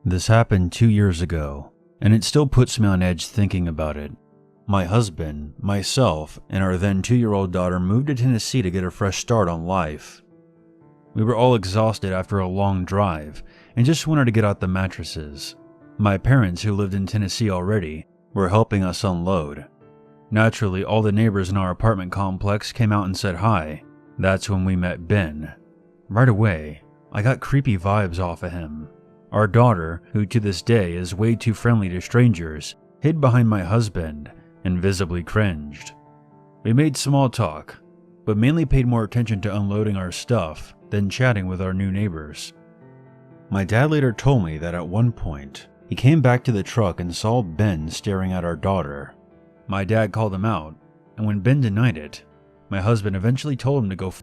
This happened 2 years ago, and it still puts me on edge thinking about it. My husband, myself, and our then 2-year-old daughter moved to Tennessee to get a fresh start on life. We were all exhausted after a long drive and just wanted to get out the mattresses. My parents, who lived in Tennessee already, were helping us unload. Naturally, all the neighbors in our apartment complex came out and said hi. That's when we met Ben. Right away, I got creepy vibes off of him. Our daughter, who to this day is way too friendly to strangers, hid behind my husband and visibly cringed. We made small talk, but mainly paid more attention to unloading our stuff than chatting with our new neighbors. My dad later told me that at one point, he came back to the truck and saw Ben staring at our daughter. My dad called him out, and when Ben denied it, my husband eventually told him to go.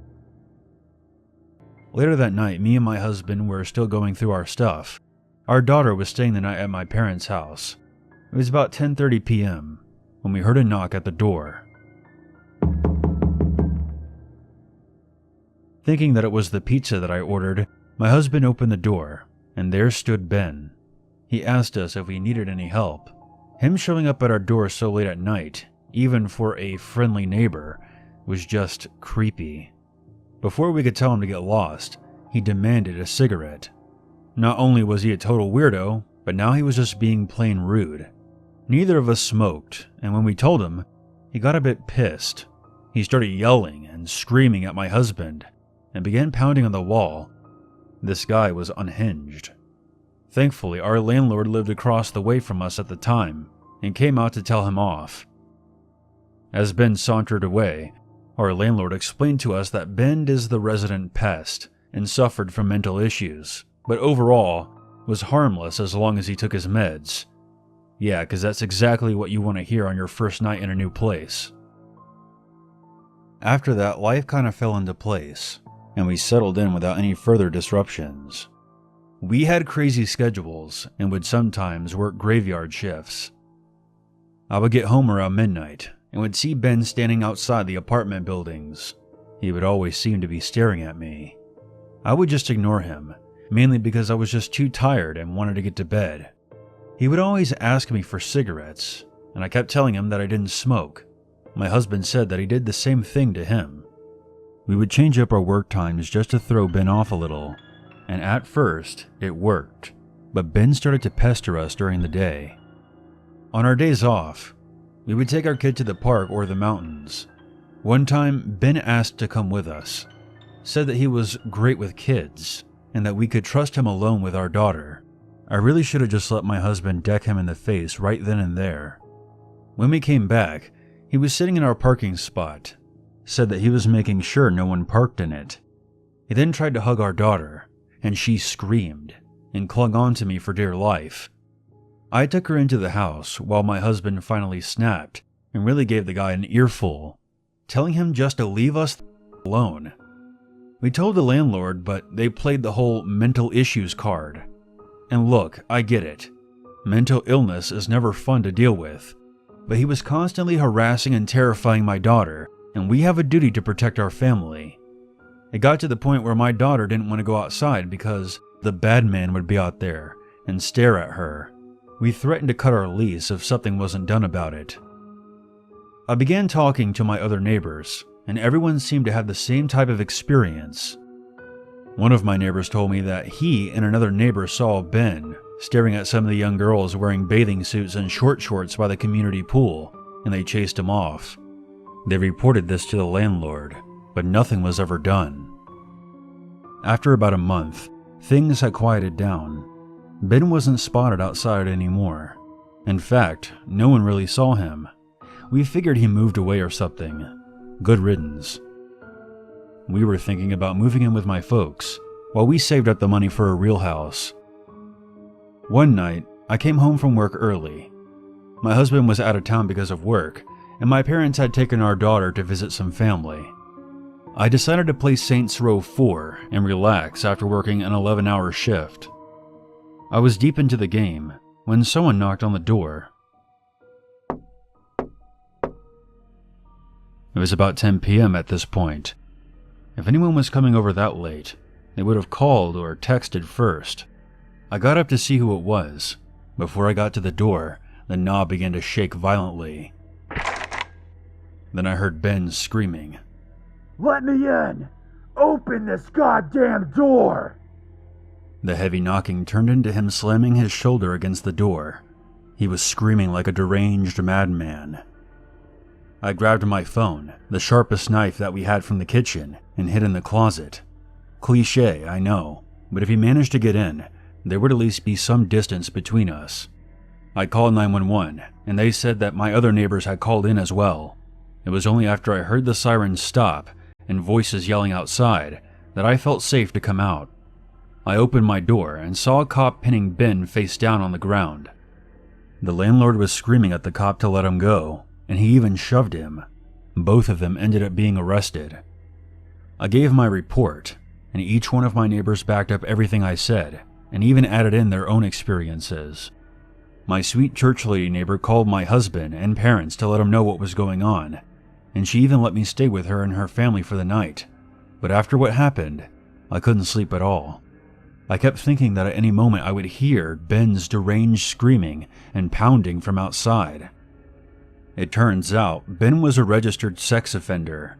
Later that night, me and my husband were still going through our stuff. Our daughter was staying the night at my parents' house. It was about 10:30 p.m. when we heard a knock at the door. Thinking that it was the pizza that I ordered, my husband opened the door, and there stood Ben. He asked us if we needed any help. Him showing up at our door so late at night, even for a friendly neighbor, was just creepy. Before we could tell him to get lost, he demanded a cigarette. Not only was he a total weirdo, but now he was just being plain rude. Neither of us smoked, and when we told him, he got a bit pissed. He started yelling and screaming at my husband, and began pounding on the wall. This guy was unhinged. Thankfully, our landlord lived across the way from us at the time, and came out to tell him off. As Ben sauntered away, our landlord explained to us that Ben is the resident pest and suffered from mental issues, but overall was harmless as long as he took his meds. Yeah, because that's exactly what you want to hear on your first night in a new place. After that, life kind of fell into place, and we settled in without any further disruptions. We had crazy schedules and would sometimes work graveyard shifts. I would get home around midnight and would see Ben standing outside the apartment buildings. He would always seem to be staring at me. I would just ignore him, mainly because I was just too tired and wanted to get to bed. He would always ask me for cigarettes, and I kept telling him that I didn't smoke. My husband said that he did the same thing to him. We would change up our work times just to throw Ben off a little, and at first, it worked, but Ben started to pester us during the day. On our days off, we would take our kid to the park or the mountains. One time, Ben asked to come with us, said that he was great with kids, and that we could trust him alone with our daughter. I really should have just let my husband deck him in the face right then and there. When we came back, he was sitting in our parking spot, said that he was making sure no one parked in it. He then tried to hug our daughter, and she screamed and clung on to me for dear life. I took her into the house while my husband finally snapped and really gave the guy an earful, telling him just to leave us alone. We told the landlord, but they played the whole mental issues card. And look, I get it. Mental illness is never fun to deal with, but he was constantly harassing and terrifying my daughter, and we have a duty to protect our family. It got to the point where my daughter didn't want to go outside because the bad man would be out there and stare at her. We threatened to cut our lease if something wasn't done about it. I began talking to my other neighbors, and everyone seemed to have the same type of experience. One of my neighbors told me that he and another neighbor saw Ben staring at some of the young girls wearing bathing suits and short shorts by the community pool, and they chased him off. They reported this to the landlord, but nothing was ever done. After about a month, things had quieted down. Ben wasn't spotted outside anymore. In fact, no one really saw him. We figured he moved away or something. Good riddance. We were thinking about moving in with my folks, while we saved up the money for a real house. One night, I came home from work early. My husband was out of town because of work, and my parents had taken our daughter to visit some family. I decided to play Saints Row 4 and relax after working an 11-hour shift. I was deep into the game when someone knocked on the door. It was about 10 p.m. at this point. If anyone was coming over that late, they would have called or texted first. I got up to see who it was. Before I got to the door, the knob began to shake violently. Then I heard Ben screaming, "Let me in! Open this goddamn door!" The heavy knocking turned into him slamming his shoulder against the door. He was screaming like a deranged madman. I grabbed my phone, the sharpest knife that we had from the kitchen, and hid in the closet. Cliché, I know, but if he managed to get in, there would at least be some distance between us. I called 911, and they said that my other neighbors had called in as well. It was only after I heard the sirens stop and voices yelling outside that I felt safe to come out. I opened my door and saw a cop pinning Ben face down on the ground. The landlord was screaming at the cop to let him go, and he even shoved him. Both of them ended up being arrested. I gave my report, and each one of my neighbors backed up everything I said, and even added in their own experiences. My sweet church lady neighbor called my husband and parents to let them know what was going on, and she even let me stay with her and her family for the night. But after what happened, I couldn't sleep at all. I kept thinking that at any moment I would hear Ben's deranged screaming and pounding from outside. It turns out Ben was a registered sex offender.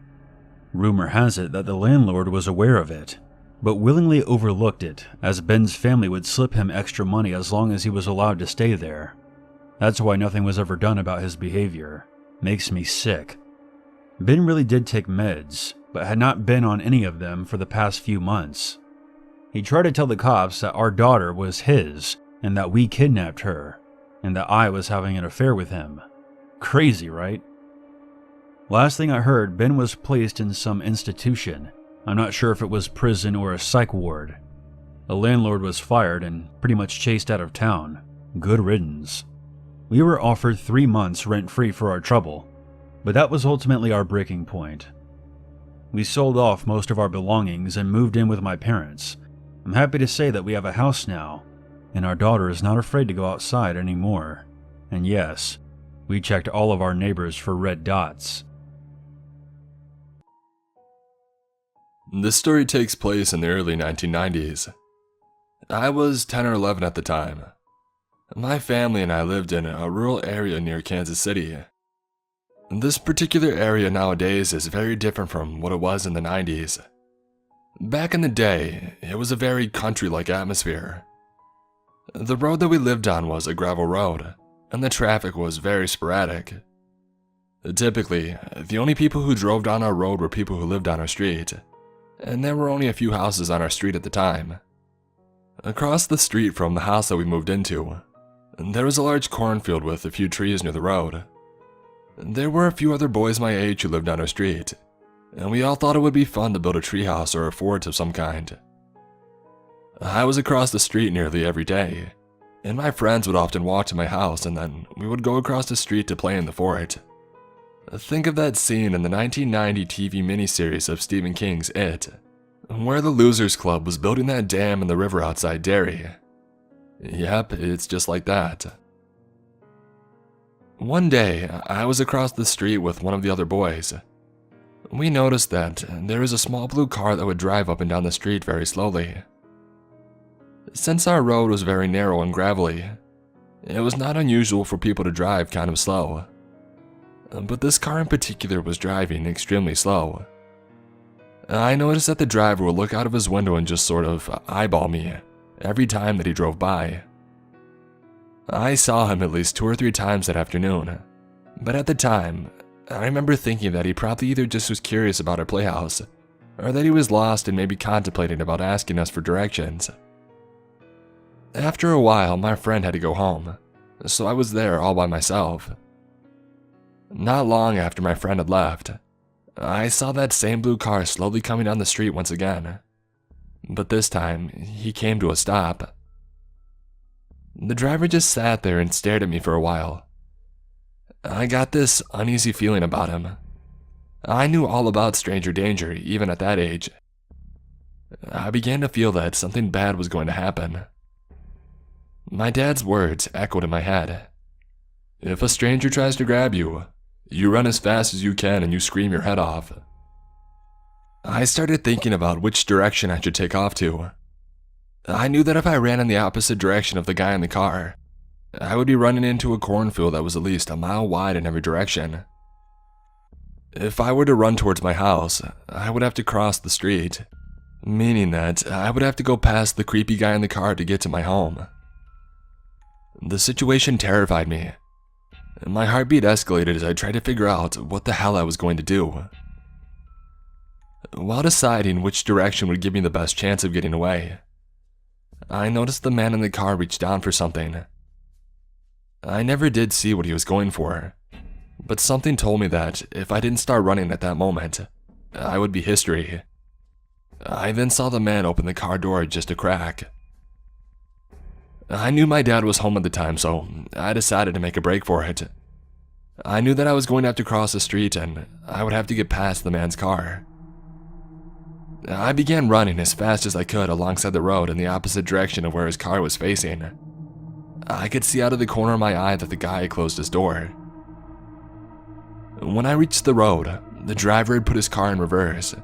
Rumor has it that the landlord was aware of it, but willingly overlooked it as Ben's family would slip him extra money as long as he was allowed to stay there. That's why nothing was ever done about his behavior. Makes me sick. Ben really did take meds, but had not been on any of them for the past few months. He tried to tell the cops that our daughter was his and that we kidnapped her, and that I was having an affair with him. Crazy, right? Last thing I heard, Ben was placed in some institution. I'm not sure if it was prison or a psych ward. The landlord was fired and pretty much chased out of town. Good riddance. We were offered 3 months rent-free for our trouble, but that was ultimately our breaking point. We sold off most of our belongings and moved in with my parents. I'm happy to say that we have a house now, and our daughter is not afraid to go outside anymore. And yes, we checked all of our neighbors for red dots. This story takes place in the early 1990s. I was 10 or 11 at the time. My family and I lived in a rural area near Kansas City. This particular area nowadays is very different from what it was in the 90s. Back in the day, it was a very country-like atmosphere. The road that we lived on was a gravel road, and the traffic was very sporadic. Typically, the only people who drove down our road were people who lived on our street, and there were only a few houses on our street at the time. Across the street from the house that we moved into, there was a large cornfield with a few trees near the road. There were a few other boys my age who lived on our street, and we all thought it would be fun to build a treehouse or a fort of some kind. I was across the street nearly every day, and my friends would often walk to my house and then we would go across the street to play in the fort. Think of that scene in the 1990 TV miniseries of Stephen King's It, where the Losers Club was building that dam in the river outside Derry. Yep, it's just like that. One day, I was across the street with one of the other boys. We noticed that there was a small blue car that would drive up and down the street very slowly. Since our road was very narrow and gravelly, it was not unusual for people to drive kind of slow. But this car in particular was driving extremely slow. I noticed that the driver would look out of his window and just sort of eyeball me every time that he drove by. I saw him at least 2 or 3 times that afternoon, but at the time, I remember thinking that he probably either just was curious about our playhouse, or that he was lost and maybe contemplating about asking us for directions. After a while, my friend had to go home, so I was there all by myself. Not long after my friend had left, I saw that same blue car slowly coming down the street once again, but this time, he came to a stop. The driver just sat there and stared at me for a while. I got this uneasy feeling about him. I knew all about stranger danger, even at that age. I began to feel that something bad was going to happen. My dad's words echoed in my head. If a stranger tries to grab you, you run as fast as you can and you scream your head off. I started thinking about which direction I should take off to. I knew that if I ran in the opposite direction of the guy in the car, I would be running into a cornfield that was at least a mile wide in every direction. If I were to run towards my house, I would have to cross the street, meaning that I would have to go past the creepy guy in the car to get to my home. The situation terrified me. My heartbeat escalated as I tried to figure out what the hell I was going to do. While deciding which direction would give me the best chance of getting away, I noticed the man in the car reach down for something. I never did see what he was going for, but something told me that if I didn't start running at that moment, I would be history. I then saw the man open the car door just a crack. I knew my dad was home at the time, so I decided to make a break for it. I knew that I was going to have to cross the street and I would have to get past the man's car. I began running as fast as I could alongside the road in the opposite direction of where his car was facing. I could see out of the corner of my eye that the guy had closed his door. When I reached the road, the driver had put his car in reverse.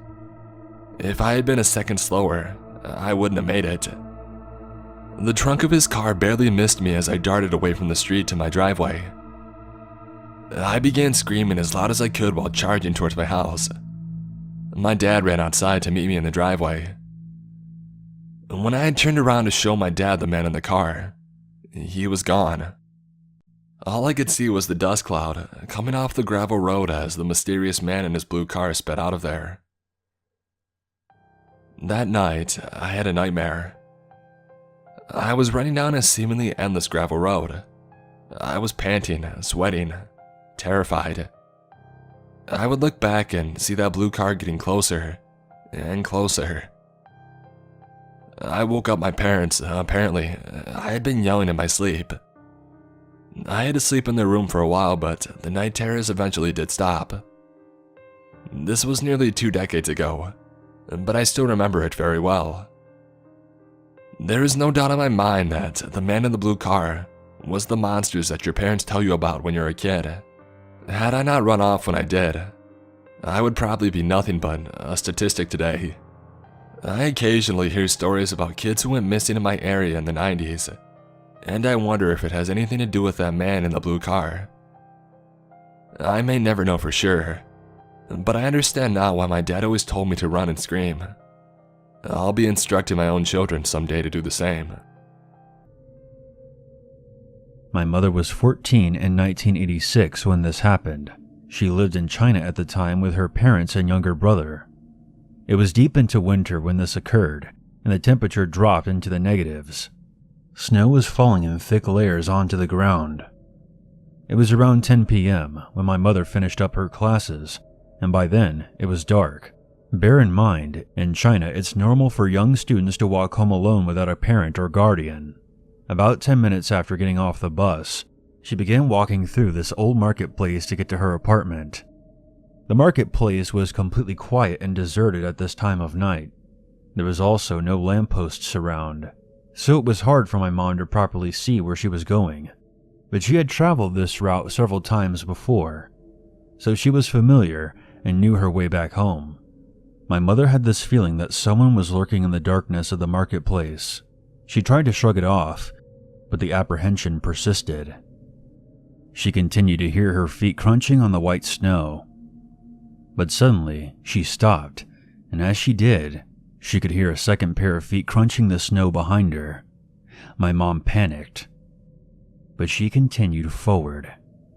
If I had been a second slower, I wouldn't have made it. The trunk of his car barely missed me as I darted away from the street to my driveway. I began screaming as loud as I could while charging towards my house. My dad ran outside to meet me in the driveway. When I had turned around to show my dad the man in the car, he was gone. All I could see was the dust cloud coming off the gravel road as the mysterious man in his blue car sped out of there. That night, I had a nightmare. I was running down a seemingly endless gravel road. I was panting, sweating, terrified. I would look back and see that blue car getting closer and closer. I woke up my parents. Apparently, I had been yelling in my sleep. I had to sleep in their room for a while, but the night terrors eventually did stop. This was nearly 2 decades ago, but I still remember it very well. There is no doubt in my mind that the man in the blue car was the monsters that your parents tell you about when you're a kid. Had I not run off when I did, I would probably be nothing but a statistic today. I occasionally hear stories about kids who went missing in my area in the 90s, and I wonder if it has anything to do with that man in the blue car. I may never know for sure, but I understand now why my dad always told me to run and scream. I'll be instructing my own children someday to do the same. My mother was 14 in 1986 when this happened. She lived in China at the time with her parents and younger brother. It was deep into winter when this occurred, and the temperature dropped into the negatives. Snow was falling in thick layers onto the ground. It was around 10 p.m. when my mother finished up her classes, and by then it was dark. Bear in mind, in China it's normal for young students to walk home alone without a parent or guardian. About 10 minutes after getting off the bus, she began walking through this old marketplace to get to her apartment. The marketplace was completely quiet and deserted at this time of night. There was also no lampposts around, so it was hard for my mom to properly see where she was going. But she had traveled this route several times before, so she was familiar and knew her way back home. My mother had this feeling that someone was lurking in the darkness of the marketplace. She tried to shrug it off, but the apprehension persisted. She continued to hear her feet crunching on the white snow. But suddenly, she stopped, and as she did, she could hear a second pair of feet crunching the snow behind her. My mom panicked, but she continued forward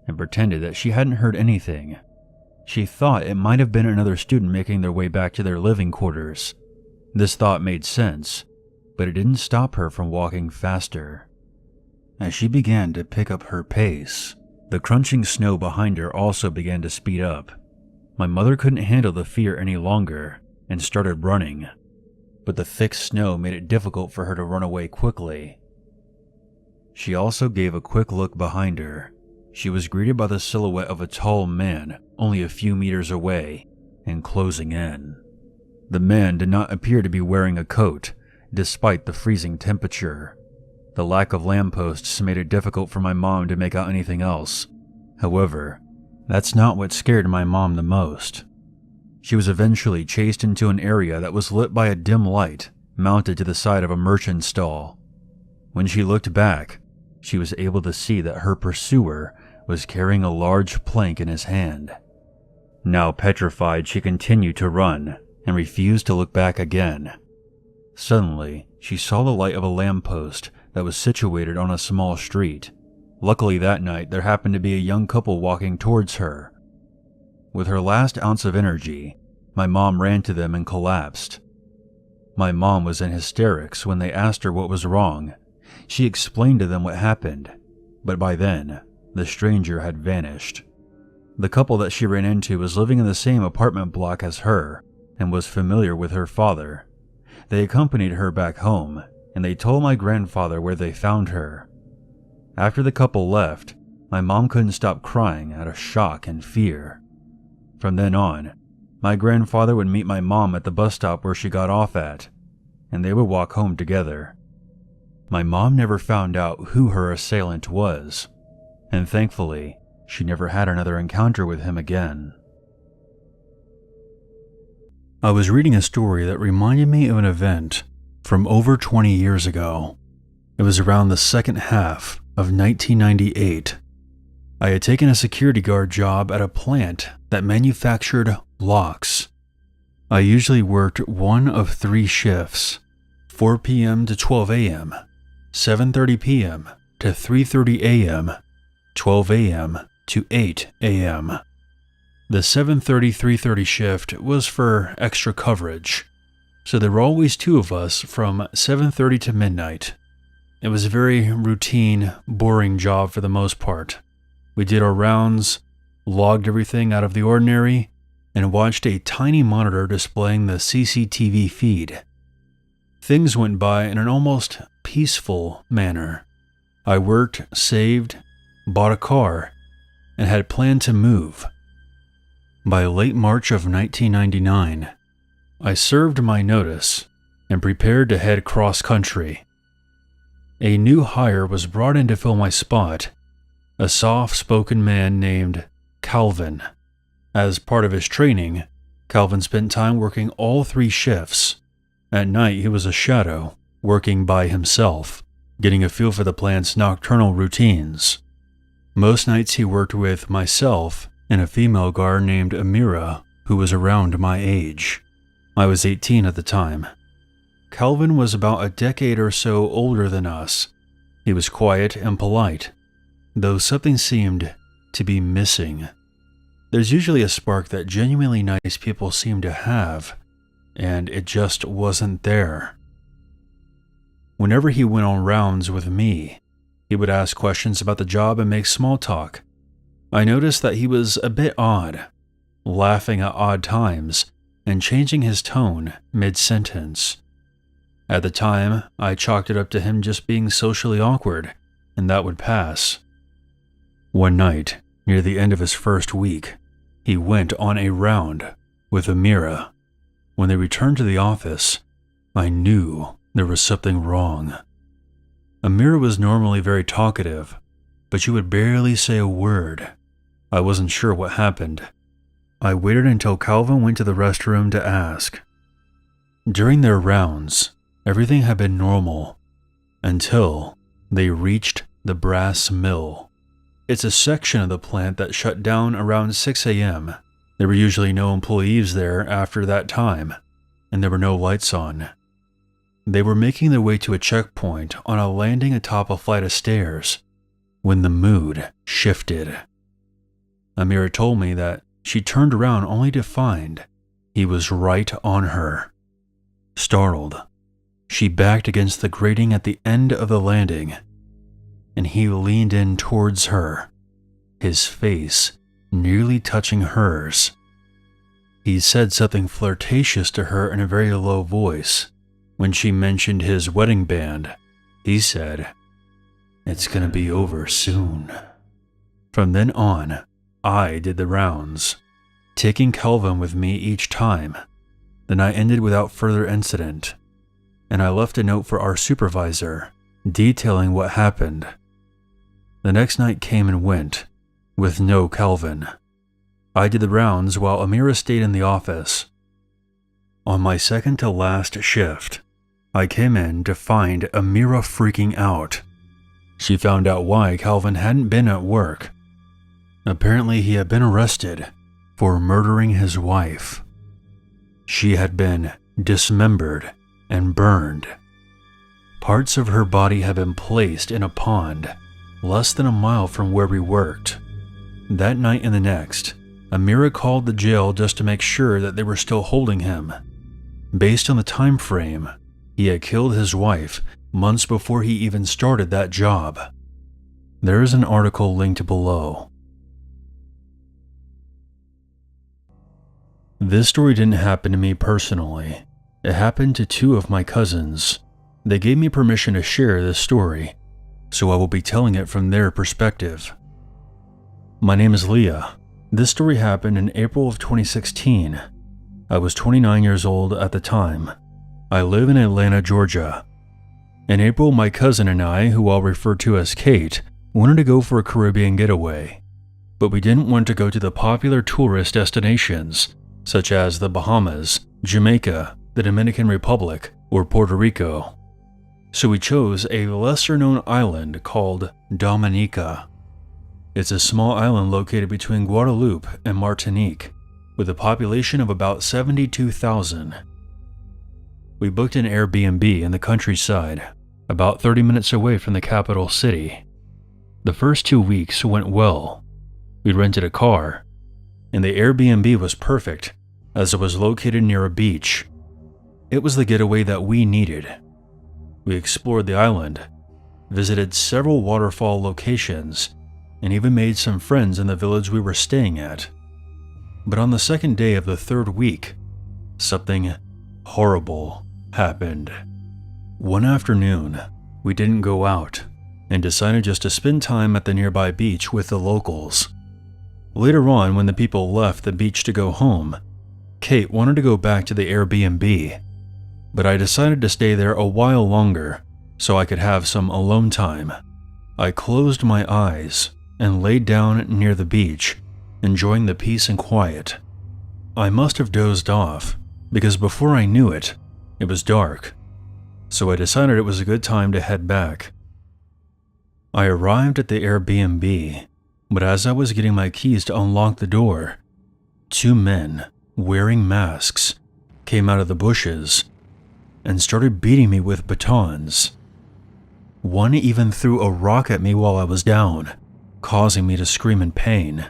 and pretended that she hadn't heard anything. She thought it might have been another student making their way back to their living quarters. This thought made sense, but it didn't stop her from walking faster. As she began to pick up her pace, the crunching snow behind her also began to speed up. My mother couldn't handle the fear any longer and started running, but the thick snow made it difficult for her to run away quickly. She also gave a quick look behind her. She was greeted by the silhouette of a tall man only a few meters away and closing in. The man did not appear to be wearing a coat, despite the freezing temperature. The lack of lampposts made it difficult for my mom to make out anything else. However, that's not what scared my mom the most. She was eventually chased into an area that was lit by a dim light mounted to the side of a merchant stall. When she looked back, she was able to see that her pursuer was carrying a large plank in his hand. Now petrified, she continued to run and refused to look back again. Suddenly, she saw the light of a lamppost that was situated on a small street. Luckily that night, there happened to be a young couple walking towards her. With her last ounce of energy, my mom ran to them and collapsed. My mom was in hysterics when they asked her what was wrong. She explained to them what happened, but by then, the stranger had vanished. The couple that she ran into was living in the same apartment block as her and was familiar with her father. They accompanied her back home, and they told my grandfather where they found her. After the couple left, my mom couldn't stop crying out of shock and fear. From then on, my grandfather would meet my mom at the bus stop where she got off at, and they would walk home together. My mom never found out who her assailant was, and thankfully, she never had another encounter with him again. I was reading a story that reminded me of an event from over 20 years ago. It was around the second half of 1998. I had taken a security guard job at a plant that manufactured locks. I usually worked one of 3 shifts, 4 p.m. to 12 a.m., 7:30 p.m. to 3:30 a.m., 12 a.m. to 8 a.m. The 7:30-3:30 shift was for extra coverage, so there were always 2 of us from 7:30 to midnight. It was a very routine, boring job for the most part. We did our rounds, logged everything out of the ordinary, and watched a tiny monitor displaying the CCTV feed. Things went by in an almost peaceful manner. I worked, saved, bought a car, and had planned to move. By late March of 1999, I served my notice and prepared to head cross-country. A new hire was brought in to fill my spot, a soft-spoken man named Calvin. As part of his training, Calvin spent time working all 3 shifts. At night, he was a shadow, working by himself, getting a feel for the plant's nocturnal routines. Most nights he worked with myself and a female guard named Amira, who was around my age. I was 18 at the time. Calvin was about a decade or so older than us. He was quiet and polite, though something seemed to be missing. There's usually a spark that genuinely nice people seem to have, and it just wasn't there. Whenever he went on rounds with me, he would ask questions about the job and make small talk. I noticed that he was a bit odd, laughing at odd times and changing his tone mid-sentence. At the time, I chalked it up to him just being socially awkward, and that would pass. One night, near the end of his first week, he went on a round with Amira. When they returned to the office, I knew there was something wrong. Amira was normally very talkative, but she would barely say a word. I wasn't sure what happened. I waited until Calvin went to the restroom to ask. During their rounds, everything had been normal until they reached the brass mill. It's a section of the plant that shut down around 6 a.m. There were usually no employees there after that time, and there were no lights on. They were making their way to a checkpoint on a landing atop a flight of stairs when the mood shifted. Amira told me that she turned around only to find he was right on her. Startled, she backed against the grating at the end of the landing, and he leaned in towards her, his face nearly touching hers. He said something flirtatious to her in a very low voice. When she mentioned his wedding band, he said, "It's gonna be over soon." From then on, I did the rounds, taking Calvin with me each time. The night ended without further incident, and I left a note for our supervisor, detailing what happened. The next night came and went, with no Calvin. I did the rounds while Amira stayed in the office. On my second to last shift, I came in to find Amira freaking out. She found out why Calvin hadn't been at work. Apparently, he had been arrested for murdering his wife. She had been dismembered and burned. Parts of her body had been placed in a pond less than a mile from where we worked. That night and the next, Amira called the jail just to make sure that they were still holding him. Based on the time frame, he had killed his wife months before he even started that job. There is an article linked below. This story didn't happen to me personally. It happened to two of my cousins. They gave me permission to share this story, so I will be telling it from their perspective. My name is Leah. This story happened in April of 2016. I was 29 years old at the time. I live in Atlanta, Georgia. In April, my cousin and I, who I'll refer to as Kate, wanted to go for a Caribbean getaway, but we didn't want to go to the popular tourist destinations such as the Bahamas, Jamaica, the Dominican Republic, or Puerto Rico. So we chose a lesser-known island called Dominica. It's a small island located between Guadeloupe and Martinique, with a population of about 72,000. We booked an Airbnb in the countryside, about 30 minutes away from the capital city. The first 2 weeks went well. We rented a car, and the Airbnb was perfect as it was located near a beach. It was the getaway that we needed. We explored the island, visited several waterfall locations, and even made some friends in the village we were staying at. But on the second day of the third week, something horrible happened. One afternoon, we didn't go out and decided just to spend time at the nearby beach with the locals. Later on, when the people left the beach to go home, Kate wanted to go back to the Airbnb, but I decided to stay there a while longer so I could have some alone time. I closed my eyes and laid down near the beach, enjoying the peace and quiet. I must have dozed off because before I knew it, it was dark, so I decided it was a good time to head back. I arrived at the Airbnb, but as I was getting my keys to unlock the door, two men wearing masks came out of the bushes and started beating me with batons. One even threw a rock at me while I was down, causing me to scream in pain.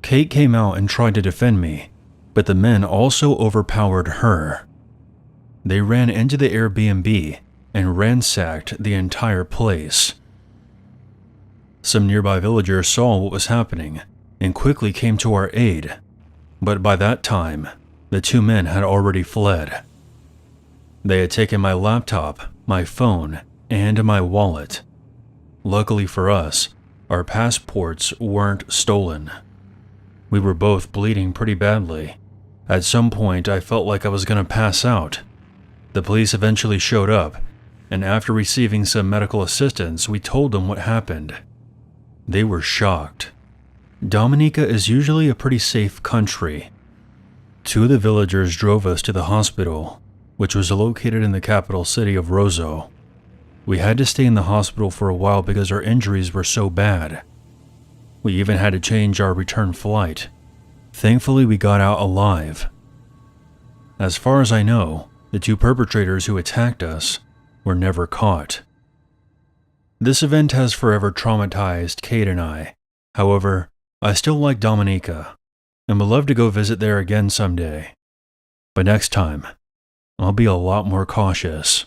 Kate came out and tried to defend me, but the men also overpowered her. They ran into the Airbnb and ransacked the entire place. Some nearby villagers saw what was happening and quickly came to our aid, but by that time, the two men had already fled. They had taken my laptop, my phone, and my wallet. Luckily for us, our passports weren't stolen. We were both bleeding pretty badly. At some point, I felt like I was going to pass out. The police eventually showed up, and after receiving some medical assistance, we told them what happened. They were shocked. Dominica is usually a pretty safe country. Two of the villagers drove us to the hospital, which was located in the capital city of Roseau. We had to stay in the hospital for a while because our injuries were so bad. We even had to change our return flight. Thankfully, we got out alive. As far as I know, the two perpetrators who attacked us were never caught. This event has forever traumatized Kate and I. However, I still like Dominica and would love to go visit there again someday. But next time, I'll be a lot more cautious.